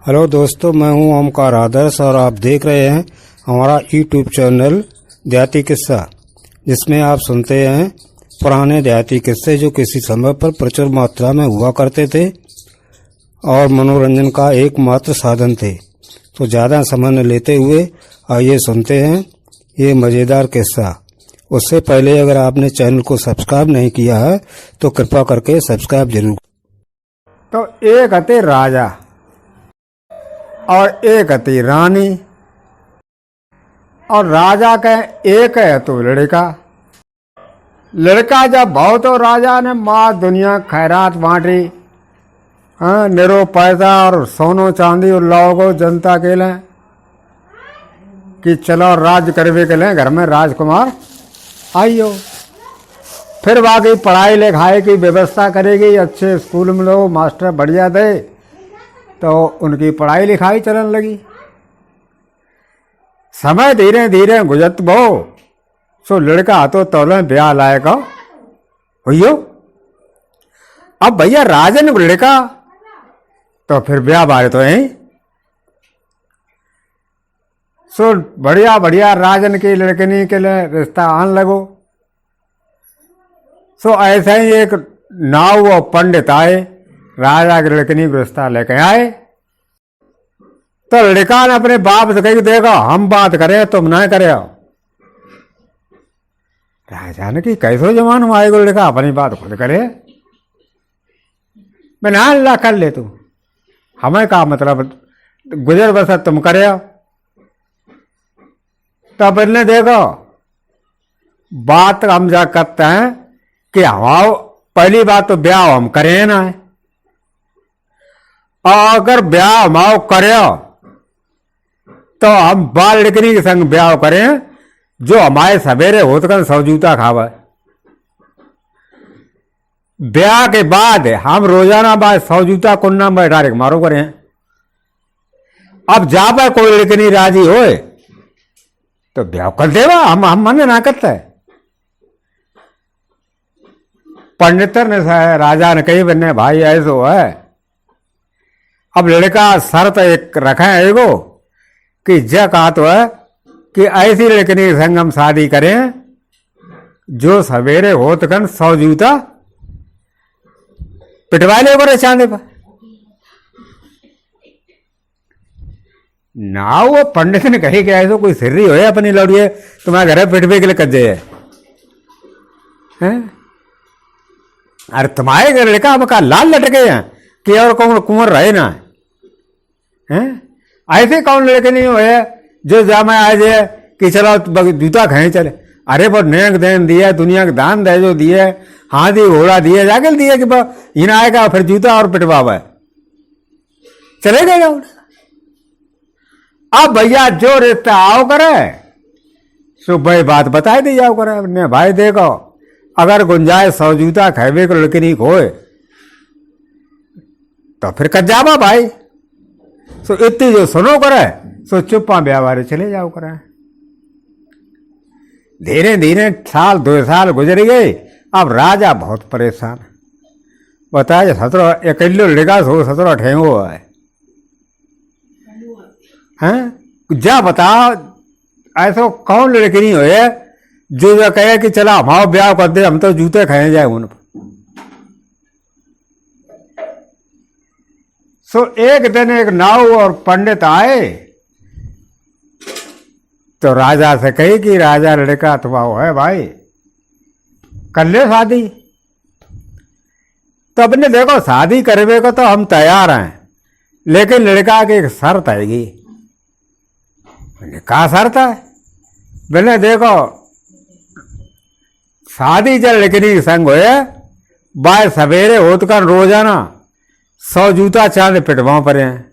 Hello दोस्तों, मैं हूं ओमकार आदर्श और आप देख रहे हैं हमारा यूट्यूब चैनल देहाती किस्सा, जिसमें आप सुनते हैं पुराने देहाती किस्से जो किसी समय पर प्रचुर मात्रा में हुआ करते थे और मनोरंजन का एकमात्र साधन थे। तो ज़्यादा समय न लेते हुए आइए सुनते हैं ये मज़ेदार किस्सा। उससे पहले अगर आपने चैनल को सब्सक्राइब नहीं किया है तो कृपया करके सब्सक्राइब जरूर। तो एक हते राजा और एक हती रानी, और राजा के एक है तो लड़का जब बहुत तो राजा ने माँ दुनिया खैरात बांटी, निरो पैसा और सोनो चांदी और लोगों जनता के लिए कि चलो राज्य करवे के लिए घर में राजकुमार आइयो। फिर बाकी पढ़ाई लिखाई की व्यवस्था करेगी, अच्छे स्कूल में लोग मास्टर बढ़िया दे, तो उनकी पढ़ाई लिखाई चलन लगी। समय धीरे धीरे गुजरत बो, सो लड़का तो तौले ब्याह लायक हुई। अब भैया राजन लड़का तो फिर ब्याह बारे तो है, सो बढ़िया बढ़िया राजन की लड़कनी के लिए रिश्ता आने लगो। सो ऐसे ही एक नाव और पंडित आए, राजा की लड़कनी को रिश्ता लेके आए। तो लड़का ने अपने बाप से कही, देखो हम बात करें तुम ना करे। राजा ने कि कैसो जमान में आएगो लड़का अपनी बात खुद करे, मैं ना अल्लाह कर ले, तू हमें का मतलब गुजर बसर तुम करे। तब ने देखो बात हम जा करते हैं कि हमारा पहली बात तो ब्याह हम करें ना, और अगर ब्याह हम करे तो हम बाल लड़कनी के संग ब्याह करें जो हमारे सवेरे होत कर सौ जूता खावे। ब्याह के बाद हम रोजाना बाद 100 जूता कुन्ना में डायरेक्ट मारो करें। अब जा पर कोई लड़कनी राजी होए तो ब्याह कर देवा, हम मन ना करता है। पंडितर ने राजा ने कही, बन्ने भाई ऐसो है। अब लड़का शर्त एक रखा है एगो कि जय कहा तो है कि ऐसी लड़कनी संग हम शादी करें जो सवेरे होत कन 100 जूता पिटवा ले बड़े चांदे पर ना। वो पंडित ने कही कि ऐसा कोई सिर्री हो अपनी लौड़िए तुम्हारे घर पिटवे के लिए कज्जे हैं। अरे तुम्हारे घर लड़का अब का लाल लटके हैं कि और कौन कुंवर रहे ना हैं। ऐसे कौन लड़के नहीं हुए जो जामा आज कि चलो जूता खाए चले। अरे पर नेक देन दिया, दुनिया के दान दे जो दिए, हाथी घोड़ा दिए, जाके दिए कि इन आएगा फिर जूता और पिटवावा चले गए। अब भैया जो रिश्ता आओ करे सो भाई बात बता दी जाओ करे। ने भाई देखो अगर गुंजाइश 100 जूता खावे को लड़के नहीं खोए तो फिर कट जावा भाई। सो इतनी जो सुनो करे सो चुप्पा ब्याह वाले चले जाओ करे। धीरे धीरे साल 2 साल गुजर गए। अब राजा बहुत परेशान, बताए 17 अकेले लड़का सो 17 ठेंगो है हैं। जा बताओ ऐसा कौन लड़की नहीं हुए जो कहे कि चला हमारा ब्याह कर दे, हम तो जूते खाए जाए उन पर। सो एक दिन एक नाव और पंडित आए तो राजा से कही कि राजा लड़का तुम्हारा है भाई, कर ले शादी। तो अपने देखो शादी करवे को तो हम तैयार हैं, लेकिन लड़का की एक शर्त आएगी। क्या शर्त है? बोले देखो शादी जब लड़की संग होए बाय सवेरे होत कर रोजाना 100 जूता चांद पिटवा पर हैं।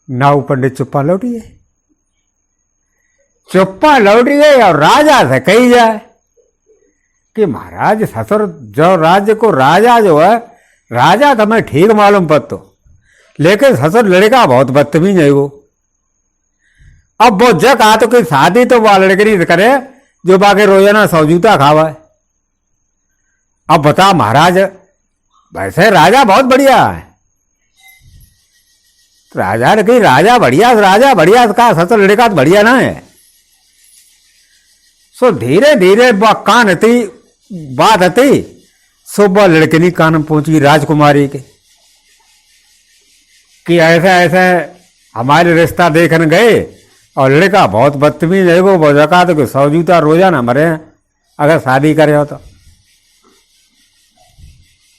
नाव पंडित चुप्पा लौटिए, चुप्पा लौटिए और राजा से कही जाए कि महाराज ससुर जो राज्य को राजा जो है, राजा तो मैं ठीक मालूम पड़तो, लेकिन ससुर लड़का बहुत बदतमीज है वो। अब वो जग कहा तो कि शादी तो वह लड़की नहीं करे जो बाकी रोजाना 100 जूता खावा है। अब बता महाराज, वैसे राजा बहुत बढ़िया है, तो राजा ने कही राजा बढ़िया का सतो लड़का तो बढ़िया ना है। सो धीरे धीरे कान हती बात हती, सो वह लड़किनी कान पहुंची राजकुमारी के कि ऐसा ऐसा हमारे रिश्ता देखने गए और लड़का बहुत बदतमीज है, वो बजका तो 100 जूता रोजाना मरे अगर शादी करे हो तो।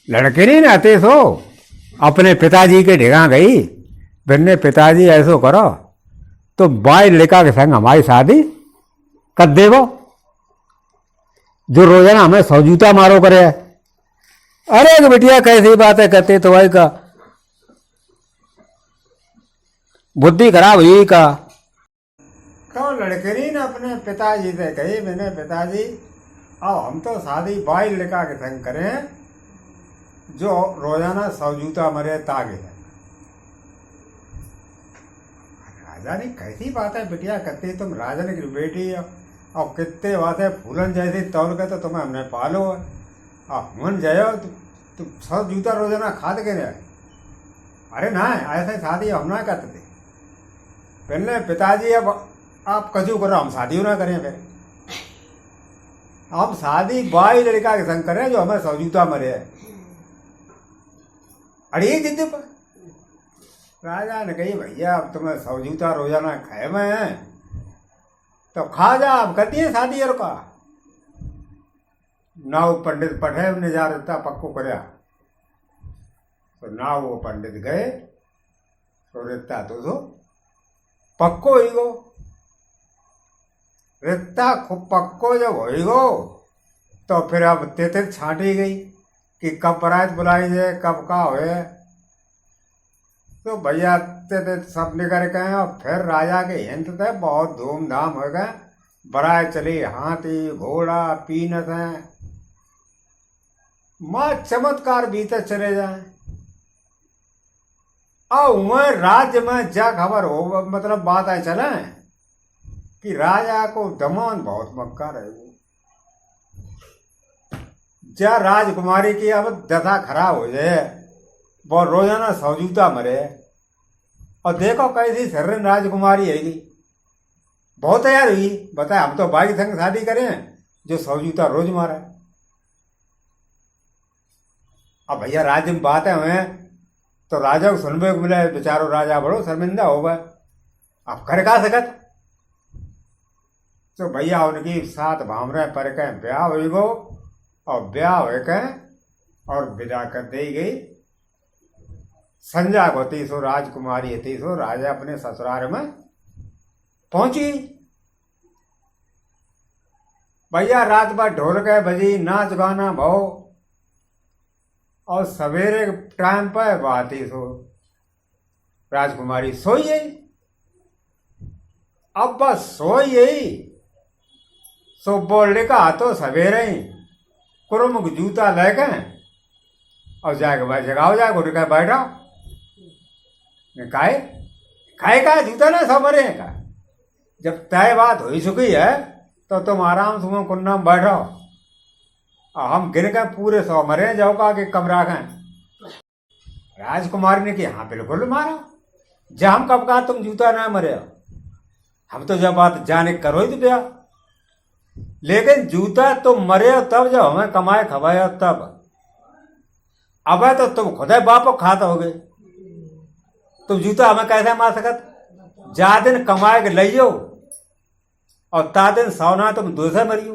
लड़के नहीं आते सो अपने पिताजी के ढेगा गई, बिन्ने पिताजी ऐसो करो तो बाई लड़का के संग हमारी शादी कर देवो, जो रोजाना हमें 100 जूता मारो करे। अरे बिटिया कैसी बात है कहते तो भाई का बुद्धि खराब हुई का। तो लड़के ने अपने पिताजी से कही मैंने पिताजी अब हम तो शादी बाई लड़का के संग करें जो रोजाना 100 जूता मरे तागे। राजा ने कैसी बात है बिटिया कहते तुम राजन की बेटी और कितने बात है फूलन जैसी तौल के तो तुम्हें हमने पालो है अब मन जाओ तुम 100 जूता रोजाना खा के रहे। अरे ना ऐसे शादी हम ना करते। पहले पिताजी अब आप कजू करो हम शादी ना करें, फिर हम शादी बाई लड़का के संग करें जो हमें 100 जूता मरे। अरे जिद पर राजा ने कही भैया अब तुम्हें 100 जूता रोजाना खाए में है तो खा जा, अब कर दिए शादी और का ना वो पंडित पढ़े ने जा रहा पक्को करया तो ना वो पंडित गए तो रिश्ता तो पक्को ही गो। रिश्ता खूब पक्को जब हो गो तो फिर अब तेतर छांटी गई कि कब बारात बुलाई जाए कब का होए। तो भैया तेतर सब निकल गए और फिर राजा के हिंत थे बहुत धूमधाम हो गए। बारात चली हाथी घोड़ा पीनत है माँ चमत्कार बीते चले जाए। और वह राज्य में जा खबर हो मतलब बात है चले कि राजा को दमन बहुत मक्कार है वो जा राजकुमारी की अब दशा खराब हो जाए वो रोजाना 100 जूता मरे। और देखो कैसी सर्रन राजकुमारी है बहुत तैयार हुई बताए हम तो भाई संग शादी करें जो 100 जूता रोज मारा। अब भैया राज्य में बात है हमें तो राजा को सुनबे को मिले बेचारो राजा बड़ो शर्मिंदा हो गए अब कर का सकत। तो भैया उनकी 7 भामरे पर के ब्याह हुई गो और ब्याह हो के और विदा कर दी गई। संजा होती सो राजकुमारी थी सो राजा अपने ससुराल में पहुंची। भैया रात भर ढोल के बजी नाच गाना भाव और सवेरे टाइम पर बात ही सो राजकुमारी सोई गई। अब बस सोई गई सो बोलने का हाथों सवेरे ही कुरुम जूता लेके और जाके भाई जगाओ जाके उठ के बैठो खाए खाए का जूता ना समरे का। जब तय बात हो चुकी है तो तुम आराम से कुन्ना में बैठो और हम गिर गए पूरे 100 मरे जाओ का कि कमरा गए। राजकुमारी ने कि हाँ बिल्कुल मारो जब हम कब कहा तुम जूता ना मरे हम तो जब बात जाने करो ही तो ब्याह लेकिन जूता तुम मरे तब जब हमें कमाए खवाए तब। अब तो तुम खुद बाप खाता हो गए तुम जूता हमें कैसे मार सकत। जा दिन कमाए के लियो और ता दिन सौना तुम दूसरे मरियो।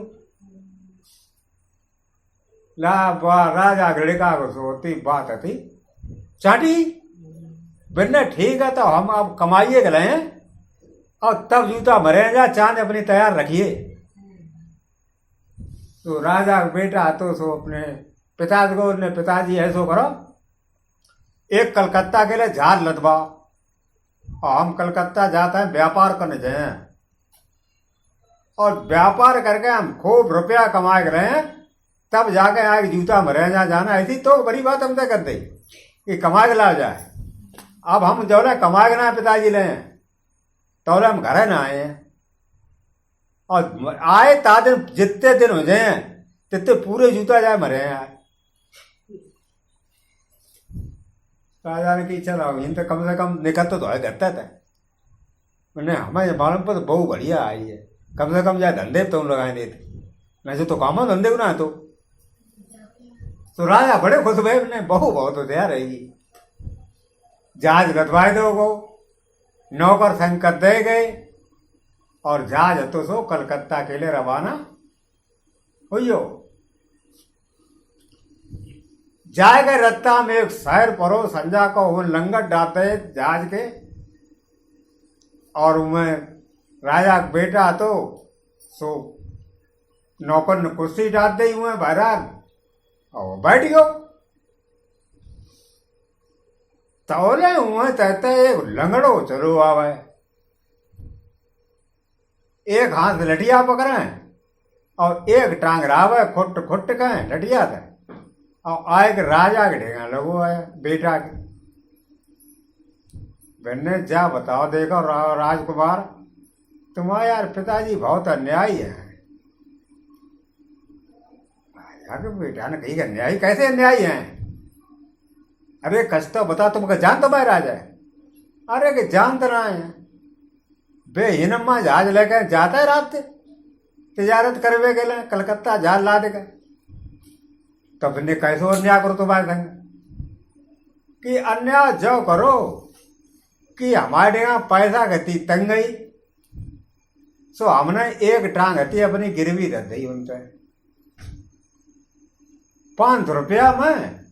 ला राजा लड़का को सोती बात थी चाटी बिन्ने ठीक है तो हम अब कमाइए गए हैं और तब जूता मरे जा चांद अपनी तैयार रखिए। तो राजा का बेटा तो सो अपने पिताजी को ने पिताजी ऐसो करो एक कलकत्ता के लिए झाड़ लदवा और हम कलकत्ता जाते हैं व्यापार करने जाए और व्यापार करके हम खूब रुपया कमा के रहे हैं तब जाके आगे जूता मरे जा जाना ऐसी तो बड़ी बात हमसे कर दी कि कमा के ला जाए। अब हम जो है कमा के ना पिताजी ले तो हम घर ना आए और आए ता दिन जितने दिन हो जाए तितने पूरे जूता जाए मरे आए। राजा ने की चलो इन तो कम से कम निकल तो है करता था। मैंने हमें मालूम पर बहु बढ़िया आई है, कम से कम जाए धंधे तुम लगाए देते, नहीं तो काम धंधे को ना तो राजा बड़े खुश हुए, मैंने बहु बहुत तो तैयार रहेगी। जहाज गतवाए दो गो, नौकर संकट दे गए और जहाज तो सो कलकत्ता के लिए रवाना हुई। जाएगा रत्ता में एक शहर परो संजा को वो लंगर डालते जहाज के, और उनमें राजा का बेटा तो सो नौकर ने कुर्सी डाल दी हुए बहरान और बैठ गयो। तौले हुए तहते एक लंगड़ो चलो आवे, एक हाथ लठिया पकड़े और एक टांग रावे खुट खुट के लठिया थे, और आए के राजा के ढेगा लगो है बेटा के। मैंने जा बताओ देखो राजकुमार, तुम्हारे यार पिताजी बहुत अन्यायी है। राजा के बेटा ने कही अन्यायी कैसे अन्यायी है? अरे कछ तो बता, तुमको जान तो भाई राजा है? अरे कि जान तो रहा है, बेहिनमा जहाज लेकर जाता है रात तिजारत करवे के लिए कलकत्ता जहाज ला देगा, तो फिर कैसे अन्याय करो तुम्हारे संग? कि अन्याय जो करो कि हमारे यहाँ पैसा गति तंगई, सो हमने एक टांग हती अपनी गिरवी रख दी उनसे 500 रुपया में,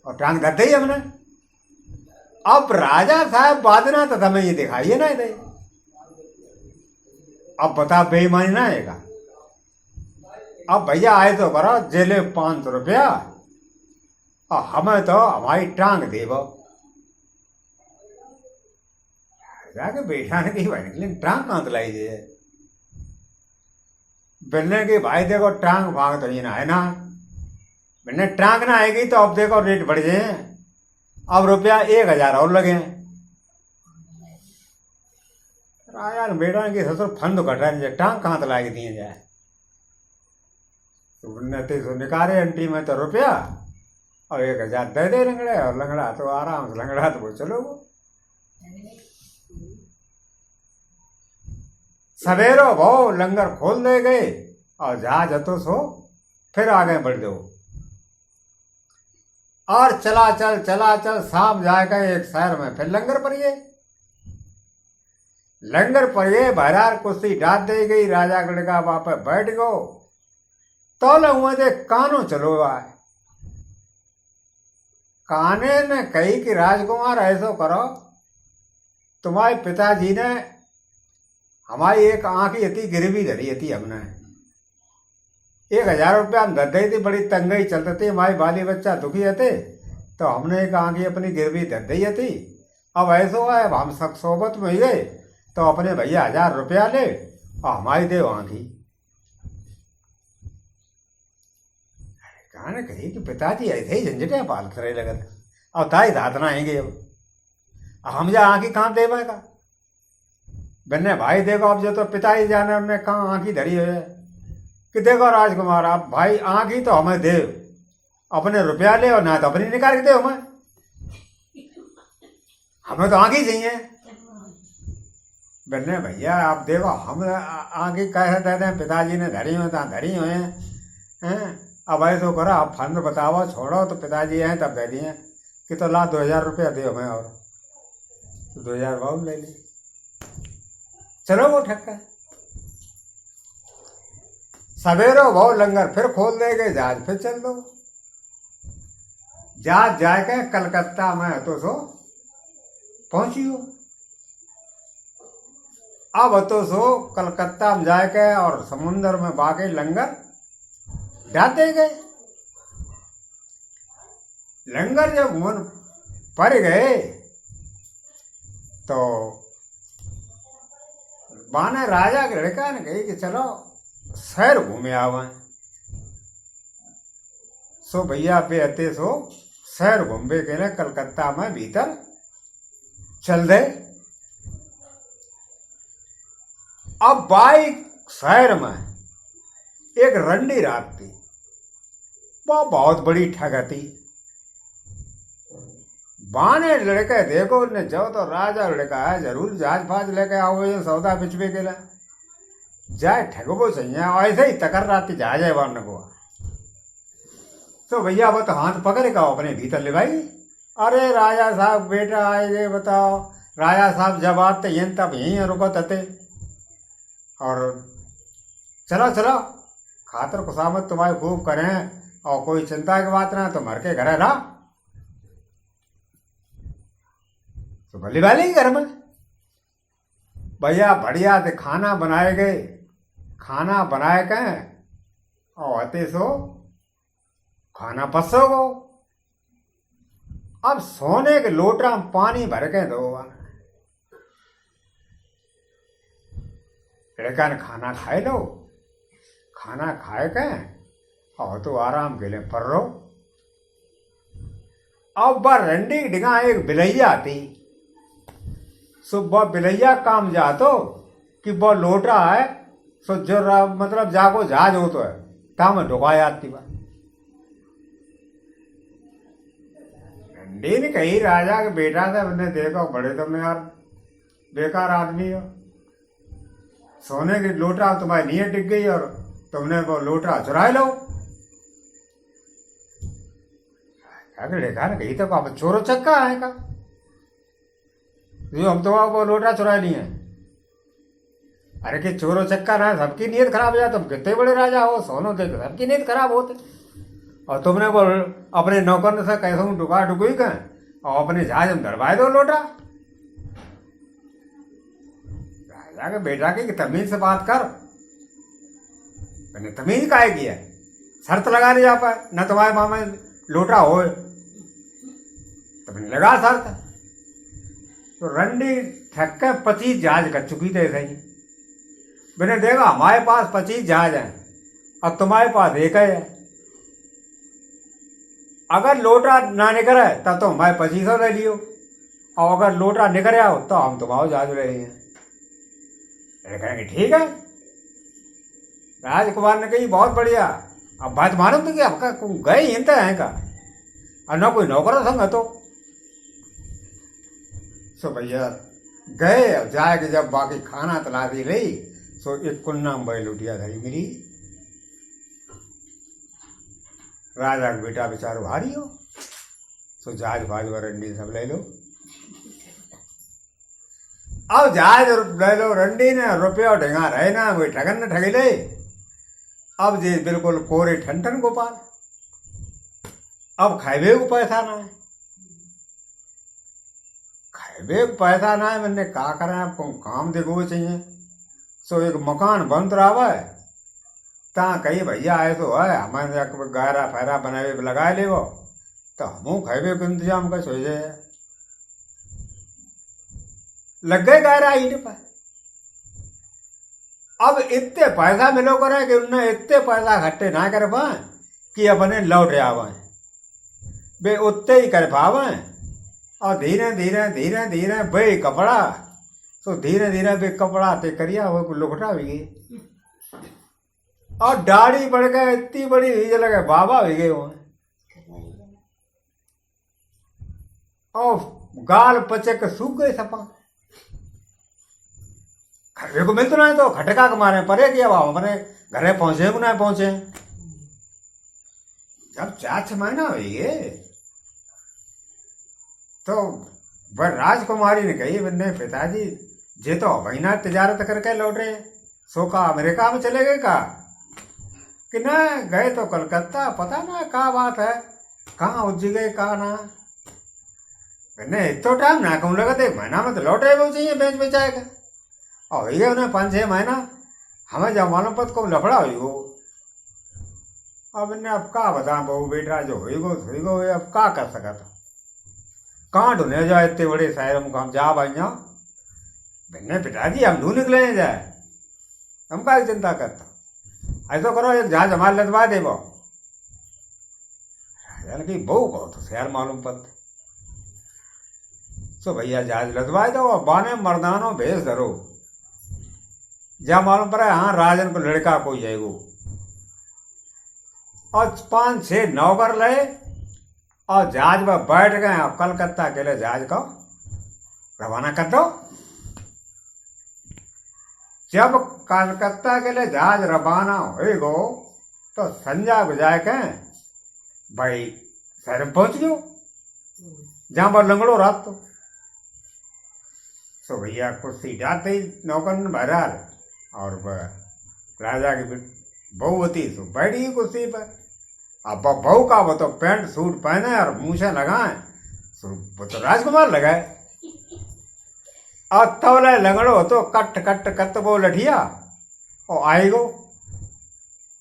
और टांग धर दी हमने। अब राजा साहब बादना तो हमें ये दिखाइए ना दे, अब बता बेईमानी ना आएगा। अब भैया आए तो करो जेले 500 रुपया, और हमें तो हमारी टांग देव। राजा के बेटा ने कही भाई टांग कहाँ तो लाई दे? बोलने की भाई देखो टांग भाग तो ये ना है ना, मैंने टांग ना आएगी तो अब देखो रेट बढ़ जाए, अब रुपया 1000 और लगे। राजा ने बेटा ने ससुर फंद कटा नहीं, टांग कहाँ तो लाई दिए जाए? तो निकाले अंटी में तो रुपया और 1000 दे दे लंगड़े, और लंगड़ा तो आराम से लंगड़ा तो वो चलो। सवेरो भाव लंगर खोल दे गए और जहाज तो सो फिर आगे बढ़ दो, और चला चल शाम जाएगा एक शहर में फिर लंगर परिए। लंगर परिए बहरार कुर्सी डाल दे गई, राजा गढ़गा वापस बैठ गो। तोले हुए दे कानो चलो आए, काने ने कही कि राजकुमार ऐसो करो, तुम्हारे पिताजी ने हमारी एक आंखी अति गिरवी धरी थी, हमने 1000 रुपया हम धर दी थी, बड़ी तंगई चलती थी, हमारे बाली बच्चा दुखी थे, तो हमने एक आंखी अपनी गिरवी धर दी थी। अब ऐसा है हम सब सोबत में ही गए, तो अपने भैया 1000 रुपया ले और हमारी दे आंखी। कहा कही कि पिताजी ऐसे ही झंझटिया पाल करे लगत, अब ताई धातना आएंगे, अब हम जा आंखी कहाँ देगा? बन्ने भाई देखो अब जो तो पिताजी जाने हमने कहाँ आंखी धरी है कि देखो राजकुमार आप भाई आंखी तो हमें दे, अपने रुपया ले और ना तो अपनी निकाल के दे, हमें तो आंखी चाहिए। बन्ने भैया आप देखो हम आंखी कैसे दे दें, पिताजी ने धरी हुए तो धरी हुए हैं। अब ऐसा करो आप फंड बताओ छोड़ो, तो पिताजी हैं तब दे दिए कि तो ला 2000 रुपया दे हमें, और तो 2000 बहुत ले ली। चलो वो ठक्का सवेरो वो लंगर फिर खोल दे गए, जहाज फिर चल दो। जहाज जाके कलकत्ता में तो सो पहुंचियो। अब तो सो कलकत्ता में जाके और समुन्द्र में बाके लंगर डालते गए। लंगर जब मन पर गए तो बाने राजा के लड़का ने कही कि चलो शहर घूमे आवे। सो भैया पे अते सो शहर घूमे के लिए कलकत्ता में भीतर चल दे। अब बाइक शहर में एक रंडी रात थी, वो बहुत बड़ी ठग थी। बाने लड़के देखो ने जाओ तो राजा लड़का है जरूर जहाज फाज लेके आओ ये सौदा बिचवे के ला जाए ठगबो चाहिए ऐसे ही तकर रात जहाज है बान को तो भैया वो तो हाथ पकड़ का अपने भीतर ले भाई। अरे राजा साहब बेटा आएगे बताओ। राजा साहब जब आते हैं तब यहीं रुकत थे और चलो चलो खातर खुशामत तुम्हारी खूब करें और कोई चिंता की बात ना तो मर के घर रहा तो भली भाली घर में भैया बढ़िया से खाना बनाए गए। खाना बनाए गए और आते सो खाना पसो गो। अब सोने के लोटा में पानी भर के दो लड़का ने खाना खाए लो। खाना खाए के और तो आराम के लिए पर रो। अब बार रंडी डिगा एक बिलैया आती सुबह बिलैया काम जातो कि वो लोटा है सो जो मतलब जाको जहाज हो तो है ताम ढुकाया आती बात। रंडी ने कही राजा के बेटा से मैंने देखो बड़े तुमने यार बेकार आदमी हो। सोने की लोटा तुम्हारी नीयत टिक गई और तुमने वो लोटा चुरा लो। देखा ना कही तो आप चोरो चक्का है का जो हम तो वो लोटा चुरा लिए। अरे कि चोरो चक्का ना सबकी नीयत खराब हो जाए। तुम कितने बड़े राजा हो सोनो देख सबकी नीयत खराब होते और तुमने वो अपने नौकर से कैसे डुका डुकुई का और अपने जहाज में धरवाए दो लोटा। राजा के बेटा की तमीज से बात कर। मैंने तमीज काहे की है शर्त लगा नहीं जा पाए न तुम्हारे मामा लोटा हो तुमने लगा शर्त। तो रंडी थक के 25 जहाज कर चुकी थे सही। मैंने देखा हमारे पास 25 जहाज हैं अब तुम्हारे पास एक है। अगर लोटा ना निकले तब तो हमारे 2500 ले लियो और अगर लोटा निकल आओ तो हम तुम्हारे जहाज ले हैं। कहेंगे ठीक है। राजकुमार ने कही बहुत बढ़िया। अब बात मालूम तो कि आपका गए हिंते हैं का और न कोई नौकर संग तो सो भैया गए। अब जाए कि जब बाकी खाना तलाशी रही सो एक कुन्ना में बैल उठिया धरी मेरी। राजा का बेटा बेचारो भारी हो सो जहाज भाज रंडी सब ले लो। अब जहाज ले लो रंडी ने रुपया ढेगा रहे ना कोई ठगन न ठगी ले। अब जी बिल्कुल कोरे ठन ठन गोपाल। अब खाइबे को पैसा ना है। खाइबे को पैसा ना है मैंने कहा करें आपको काम देखो चाहिए। सो एक मकान बंद रहा है ता कही भैया आए तो है हमारे गायरा फैरा बनाए लगा ले वो तो हम खाइबे को इंतजाम कर सो जाए। लग गए गायरा ईट पर। अब इतने पैसा मिलो करे कि उन्हें इतने पैसा इकट्ठे ना कर पाए कि अपने लौट आवे बे उतने ही कर पावे। और धीरे धीरे धीरे धीरे बे कपड़ा तो धीरे धीरे बे कपड़ा ते करिया वो लुकटा भी गई और दाढ़ी बढ़ गए इतनी बड़ी हुई लगे बाबा भी गए वहां और गाल पचे के सूख गए सपा। घर को मिलते ना तो खटका के मारे परे किया बाबा अपने घरे पहुंचे को ना पहुंचे। जब 4-6 महीना हो गए तो वह राजकुमारी ने कही बन्ने पिताजी जे तो महीना तिजारत करके लौट रहे सो का अमेरिका में चले गए का कि ना गए तो कलकत्ता पता ना क्या बात है कहाँ उज्ज गए कहाँ ना। इतो टाइम ना कहूँ लगा एक महीना में तो लौट रहे वो चाहिए बेच बेचाएगा और ये उन्हें 5-6 महीना हमें जब मालूम पत को लफड़ा हुई हो। अब इन्हें अब का बता बहू बेटा जो हुई गो अब का कर सका था कहाँ ढूंढे जाए इतने बड़े शहर में हम जा भाई जाओ मैंने पिताजी हम ढूंढ निकले जाए हम का चिंता करता ऐसा करो एक जहाज हमारे लदवा दे वो। राजा ने कही बहू कहो तो शहर मालूम पत सो भैया जहाज लदवाए दो और बाने मर्दानो भेज धरो जहाँ मालूम पड़ा हाँ राजन को लड़का कोई है वो और 5-6 नौकर लए और जहाज में बैठ गए और कलकत्ता के लिए जहाज को रवाना कर दो। जब कलकत्ता के लिए जहाज रवाना होएगो तो संजा बुझाए के भाई शहर में पहुंच गयो जहां पर लंगड़ो रात तो भैया कुर्सी जाते ही नौकर ने बहरहाल और राजा की बहू होती तो बैठी कुर्सी पर। अब बहू का वो तो पैंट सूट पहने और मूछे लगाए तो वो तो राजकुमार लगाए और तवले लंगड़ो तो कट कट कट वो लठिया और आई गो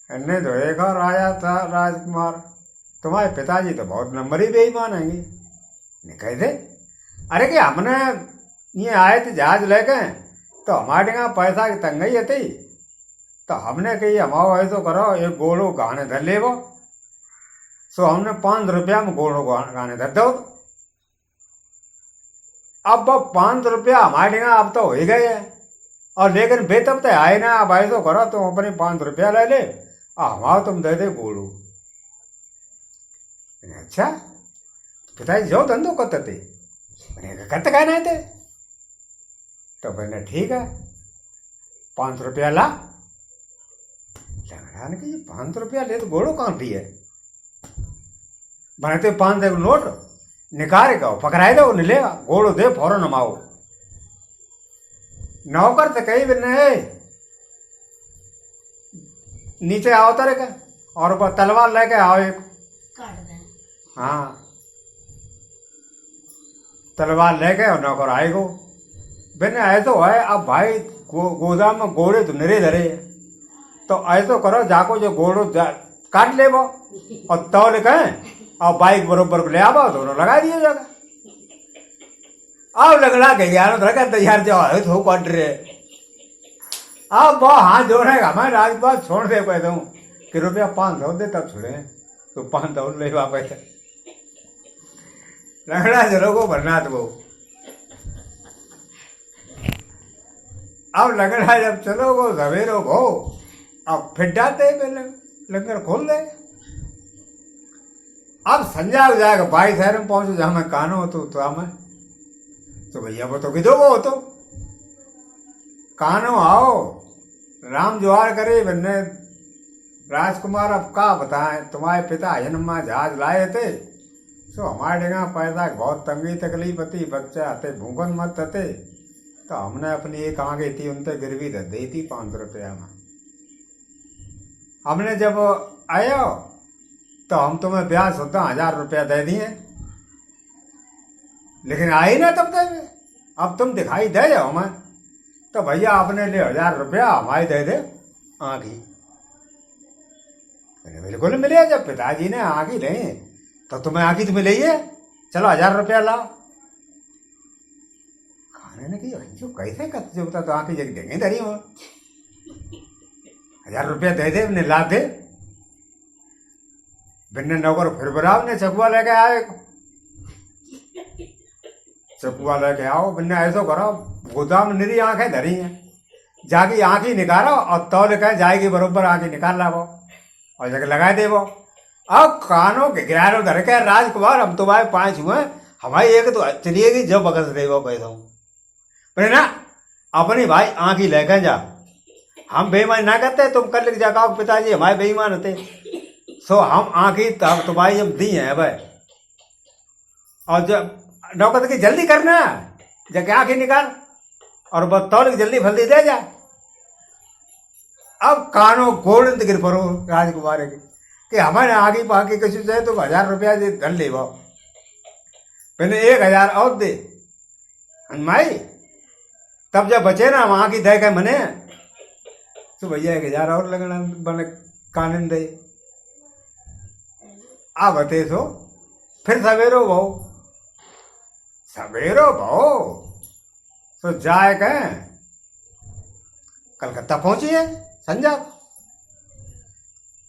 इन्हें तो एक और आया था राजकुमार, तुम्हारे पिताजी तो बहुत नंबर ही बेईमान आएंगे। कैसे? अरे कि हमने ये आए थे जहाज लेके तो हमारे यहाँ पैसा की तंगी थी तो हमने कही हमारो ऐसो करो एक गोड़ो गाने धर ले वो सो हमने 5 रुपया में गोड़ो गाने धर दो। अब 5 रुपया हमारे यहाँ अब तो हो ही गए हैं और लेकिन बेतब तो आए ना, अब ऐसो करो तुम अपने 5 रुपया ले ले और हमारा तुम दे दे गोड़ो। अच्छा पिताजी जो धंधो करते थे करते कहना थे तो मैंने ठीक है 5 रुपया ला। लंगड़ा ने कि 5 रुपया ले तो गोड़ो कहाँ दी है बनाते 5 दे नोट निकाले का पकड़ाए दो लेगा गोड़ो दे फौरन नमाओ। नौकर से कही बिन नीचे आओ तारे का और ऊपर तलवार लेके आओ एक। हाँ तलवार लेके और नौकर आएगो बिन ऐसो है। अब भाई गोदाम में गोड़े तो निरे धरे तो ऐसो करो जाको जो गोड़ो काट ले वो और तौल कहें और बाइक बरोबर को ले आओ दोनों लगा दिए जाएगा। अब लगड़ा के यार तैयार जाओ तो काट रहे अब वो हाथ जोड़ेगा मैं राजपाल छोड़ दे कहता हूँ कि रुपया 500 दे तब छोड़े तो 500 ले वापस लगड़ा जरो को भरना तो वो। अब लगड़ा जब चलो वो सवेरो हो अब फिर जाते लंगर खोल दे। अब संजा हो जाएगा भाई शहर में पहुंचो जहां मैं कानो हो तो मैं तो भैया वो तो किधो वो तो कानो आओ राम जोहार करे बन्ने राजकुमार अब का बताएं तुम्हारे पिता जन्मा जहाज लाए थे सो हमारे यहाँ पैसा बहुत तंगी तकलीफ थी बच्चे आते भूखन मत थे तो हमने अपनी एक आगे थी उनसे गिरवी दे दी थी 500 रुपया में। हमने जब आया तो हम तुम्हें ब्याज होता 1000 रुपया दे दिए लेकिन आई ना तब तक अब तुम दिखाई दे जाओ मैं तो भैया आपने ले 1000 रुपया हमारी दे दे आँखी। बिल्कुल मिले जब पिताजी ने आँखी ले तो तुम्हें आँखी तुम्हें ले चलो 1000 रुपया लाओ। खाने ने कही जो कैसे करते होता तो आँखी जग देंगे धरी हो 1000 रुपया दे दे ने ला दे बिन्ने नौकर फिर बुलाओ ने चकुआ लेके आए चकुआ लेके आओ बिन्ने ऐसो करो गोदाम निरी आंखें धरी हैं जाके आंखी निकालो और तौल कह जाएगी बरोबर आंखी निकाल लाओ और जगह लगा दे वो। अब कानों के 11 धर के राजकुमार हम तुम्हारे 5 हुए हमारी एक तो चलिएगी जब बगस दे वो कहता हूँ पर ना अपनी भाई आंखी लेके जा हम बेईमान ना करते तुम कल लिख जाओ पिताजी हमारे बेईमान होते सो हम आंखी तुम्हारी जब दी है भाई और जब नौकर की जल्दी करना जाके आंखी निकाल और बस तौल की जल्दी फल्दी दे जा। अब कानो गोल्ड गिर पड़ो राजकुमार की कि हमारे आगे पाके किसी से तो 1000 रुपया धन ले वो पहले 1000 और दे माई तब जब बचे ना वहां की दे के मने तो भैया 1000 और लगना बने कानन दे आ बते सो फिर सवेरो भाओ तो जाए कहे कलकत्ता पहुंचिए संजा।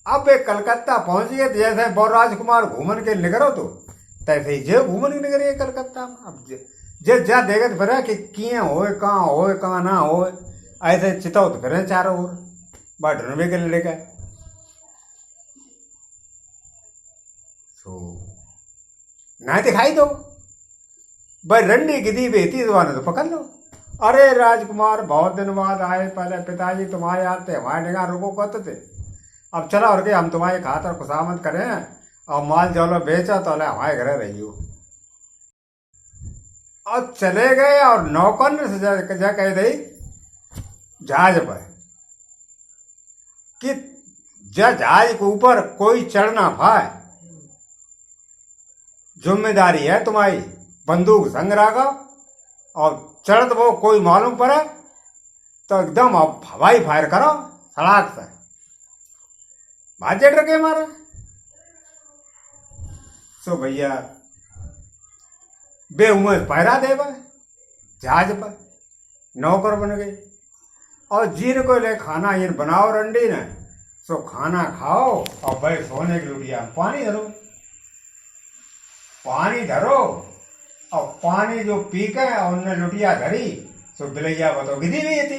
अब एक कलकत्ता पहुंचिए जैसे बहुत राजकुमार घूमन के निकलो तो तैसे ही जे घूमन के निकलिए कलकत्ता में। अब जे जा देखे तो फिर कि किए होए कहाँ ना होए ऐसे चितो तो फिर चारों ओर बाढ़ ढूंढवे के लेकर। ना दिखाई दो भाई रंडी गिदी बेती जबान तो पकड़ लो। अरे राजकुमार बहुत दिन बाद आए, पहले पिताजी तुम्हारे आते हमारे निगाह रुको कहते थे, अब चला और के हम तुम्हारी खातर खुशामद करें और माल जौलो बेचा तो हमारे घर रही हो। और चले गए और नौकर ने जा कह दी जहाज पर कि जहाज के ऊपर कोई चढ़ना पाए, जिम्मेदारी है तुम्हारी, बंदूक संग रखो और चढ़ वो कोई मालूम पड़े तो एकदम अब हवाई फायर करो सड़क से, बाजे डर के मारे। सो भैया बेउमस पैरा दे जहाज पर नौकर बन गए और जीन को ले खाना ये बनाओ रंडी ने, सो खाना खाओ और भाई सोने की लुटिया पानी धरो, पानी धरो और पानी जो पी के और उनने लुटिया धरी, सो बिलैया वो तो गिदी हुई थी,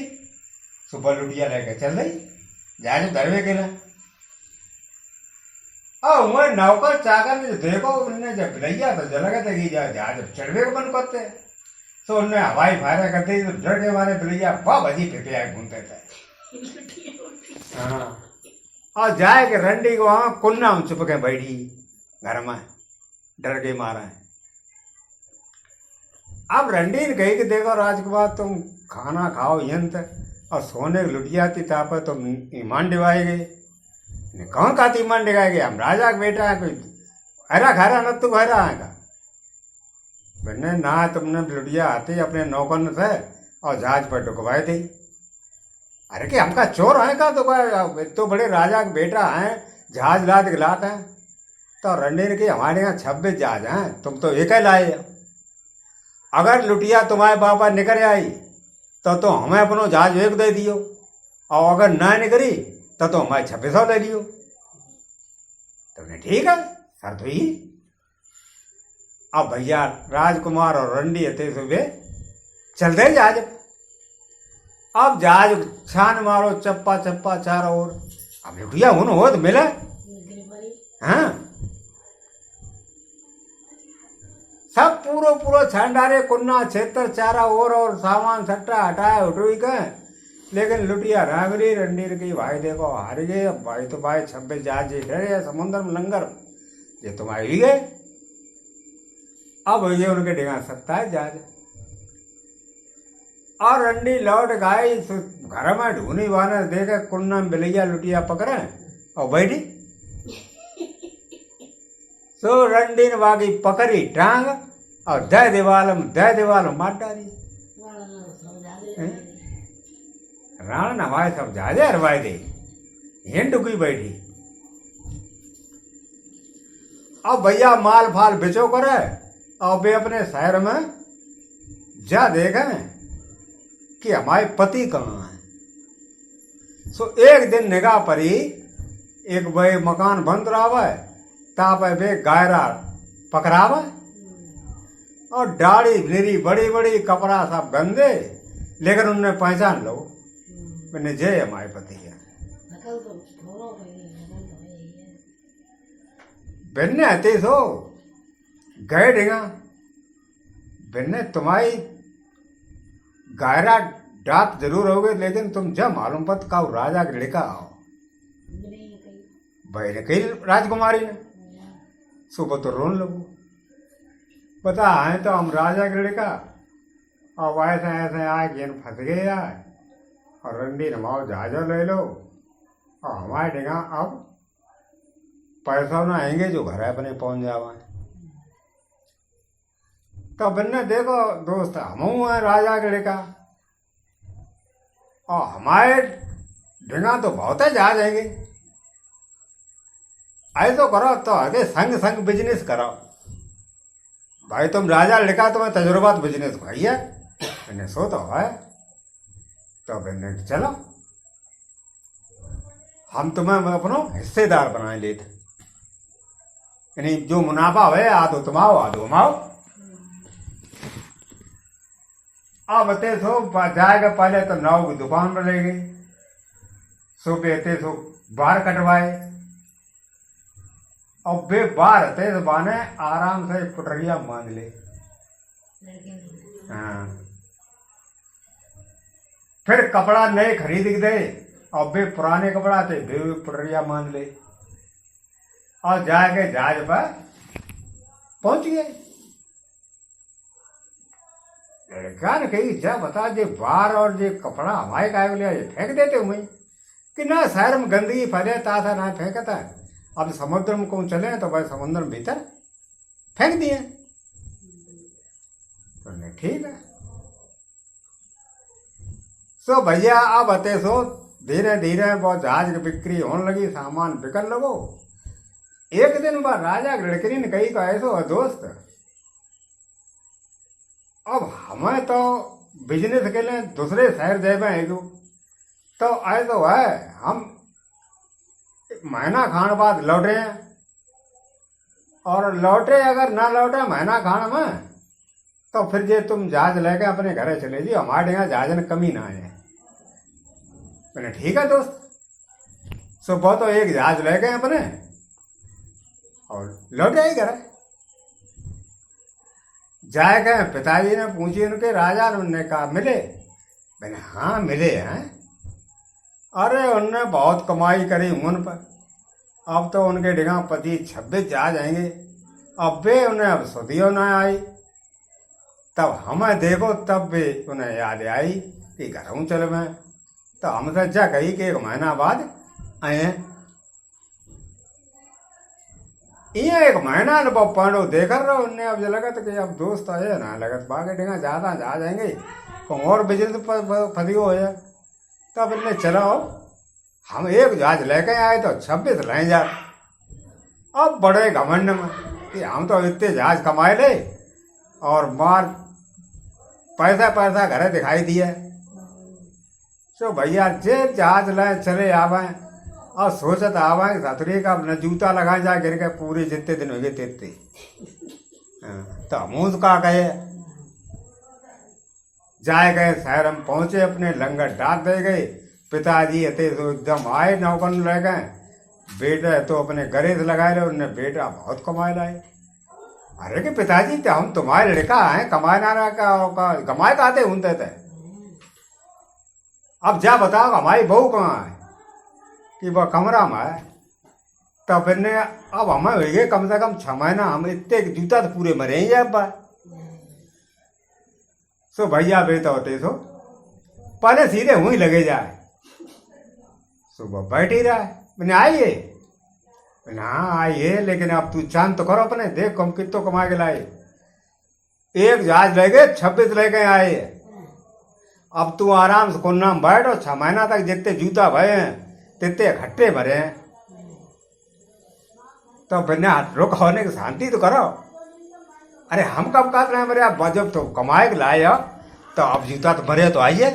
सुबह लुटिया लेके चल रही जहाज धरवे के लिए। और वह नौकर चाकर ने देखो उनने जब बिलैया तो जलगा तक जहाज चढ़वे को बंद करते, तो उनने हवाई फायरा करते तो डर के मारे बिलैया वाह भजी फिटिया घूमते थे। हाँ और जाए के रंडी को वहां कुन्ना में चुप के बैठी घर में डर के मारा है। अब रंडी ने कही कि देखो राजकुमार तुम खाना खाओ यंत्र और सोने की लुटिया थी तापर तुम ईमान डिवाए गए, कौन का ईमान डिगाए गए, हम राजा का बेटा है, कोई हरा खारा न तू हरा है का बने ना, तुमने लुटिया आती अपने नौकर से और जहाज पर डुकवाए थे। अरे कि हमका चोर है का, तो बड़े राजा का बेटा है, जहाज लाद गिलात है। तो रंडी ने कि हमारे यहाँ 26 जहाज हैं, तुम तो एक ही लाए, अगर लुटिया तुम्हारे बाबा निकल आई तो हमें अपनो जहाज एक दे दियो, और अगर ना निकली तो हमारे 2600 ले लियो। तुमने ठीक है शर्त हुई। अब भैया राजकुमार और रंडी थे सुबह चलते जहाज, अब जहाज छान मारो चप्पा चप्पा चारों ओर, अब लुटिया उन हो तो मिले। हाँ सब पूरो छान डाले, कुन्ना क्षेत्र चारा और सामान सट्टा हटाया उठोई गए, लेकिन लुटिया रागरी रंडीर की भाई देखो हार गए, अब भाई तो भाई 26 जहाज ठहरे समुद्र में लंगर ये तुम आई गए। अब ये उनके डिगा सकता है जहाज, और रंडी लौट गई घर में ढूंढी वाने देखे कुन्ना में बिलैया लुटिया पकड़े और बैठी। सो रंडी ने बाकी पकड़ी टांग और दह दीवाल मार डाली। राण नवाए सब जहाजे हरवाए दे, हिंड डुकी बैठी। अब भैया माल फाल बिचो करे और वे अपने शहर में जा देखे कि हमारे पति कहाँ है। सो एक दिन निगाह पर ही एक भाई मकान बंद रहा है, ताप वे गायरा पकड़ावे और दाढ़ी मेरी बड़ी बड़ी कपड़ा सब गंदे, लेकिन उनने पहचान लो मैंने जय हमारे पति है। बिन्ने आते सो गए ढेगा बिन्ने तुम्हारी गायरा डाक जरूर होगे, लेकिन तुम जब मालूम पत का राजा के लड़का आओ भाई ने कही राजकुमारी ने सुबह तो रोन लगो, पता है तो हम राजा के लड़का और ऐसे ऐसे आए कि फंस गए आए और रंडी नमाओ जहाजा ले लो और हमारे डिगा अब पैसा ना आएंगे जो घर अपने पहुंच जावा। तो बन्ने देखो दोस्त हम हैं राजा के लड़का और हमारे डिगा तो बहुत है जहाज आएंगे, ऐसे तो करो तो आगे संग बिजनेस करो भाई, तुम राजा लड़का तुम्हें तजुर्बा बिजनेस भाई है मैंने सो तो है। तो मैंने चलो हम तुम्हें अपनो हिस्सेदार बनाए लेते, यानी जो मुनाफा है आधो तुम आओ आधो हम आओ। अब ते सो जाएगा पहले तो नाव की दुकान पर रह गई, सो बेते सो बाहर कटवाए और बे बाहर थे तो बाने आराम से पुटरिया मान ले। हाँ फिर कपड़ा नए खरीद के दे और बे पुराने कपड़ा थे बे पुटरिया मान ले और जाके जहाज पर पहुंच गए। लड़का ने कही जा बता जे बार और जे कपड़ा हमारे काय लिया फेंक देते हुए कि ना शहर में गंदगी फैले था ना फेंकता। अब समुद्र में कौन चले तो भाई समुद्र में भीतर फेंक दिए। तो ठीक है सो भैया अब अते सो धीरे धीरे बहुत जहाज की बिक्री होने लगी, सामान बिकन लगो। एक दिन बाद राजा लड़करी ने कही का ऐसो दोस्त अब हमें तो बिजनेस के लिए दूसरे शहर जाए तो ऐसो है हम महीना खान बाद लौटे हैं और लौटे अगर ना लौटे महीना खान में तो फिर जे तुम जहाज लेके अपने घरे चले जी, हमारे यहाँ जहाज में कमी ना आए। मैंने ठीक है दोस्त। सुबह तो एक जहाज ले गए अपने और लौटे ही घर जाए गए। पिताजी ने पूछी उनके राजा ने कहा मिले? मैंने हाँ मिले हैं। अरे उनने बहुत कमाई करी उन पर, अब तो उनके डिगा 25-26 जहाज आएंगे। अब वे उन्हें अब सदियों न आई, तब हमें देखो तब भी उन्हें याद आई कि घरों चल में। तो हमसे जा कही कि 1 महीना बाद आए। ये 1 महीना न पांडो देख रहो उनने अब लगत कि अब दोस्त आए ना लगत बागे डिगा ज्यादा जा जाएंगे कहीं और बिजनेस पर फदियो हो जाए। तब इनने चलाओ हम एक जहाज लेके आए तो 26 ले जा। अब बड़े घमंड में कि हम तो इतने जहाज कमाए ले और मार पैसा घरे दिखाई दिए। तो भैया जे जहाज ले चले आवे और सोचत आवे सतरी का न जूता लगा जा गिर के पूरे जितने दिन हो गए तेते। तो हम का कहे जाए गए शहर में पहुंचे, अपने लंगर डाल दे गए। पिताजी अते तो एकदम आए नौकन ले गए। बेटे तो अपने गरे से लगाए रहे, उनने बेटा बहुत कमाए लाए। अरे कि पिताजी तो हम तुम्हारे लड़का हैं, कमाए ना रहा कमाए कहते उनते थे। अब जा बताओ हमारी बहू कहाँ है कि वह कमरा में है। तो फिर ने अब हमें हो गए कम से कम 6 महीना, हम इतने जूता तो पूरे मरे ही अब सो भैया बेटा होते सो पहले सीधे हुई लगे जाए। सुबह बैठ ही रहा है। मैंने आइए? मैंने हाँ आइए, लेकिन अब तू चांद तो करो अपने, देख कम कितो कमा के लाए। एक जहाज ले गए 26 ले गए आए। अब तू आराम से कोन्ना में बैठ और 6 महीना तक जितने जूता भरे हैं तितने इकट्ठे भरे हैं। तो बिना रुक होने की शांति तो करो। अरे हम कब कहते रहे मेरे आप जब तो कमाए के लाए हो तो अब जूता तो भरे तो आइए।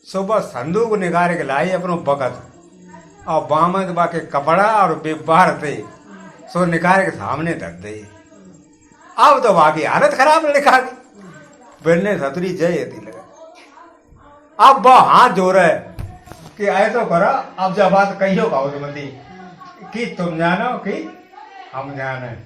सुबह संदूक निकाल के लाई अपनो बगत और बामद बाके कपड़ा और बेबार थे सो निकाल के सामने धर दे। अब तो बाकी हालत खराब लिखा दी। बिरने सतरी जय थी लगा। अब वो हाथ जोड़ है कि आए तो करो, अब जब बात कहियो कहो मती कि तुम जानो कि हम जाने।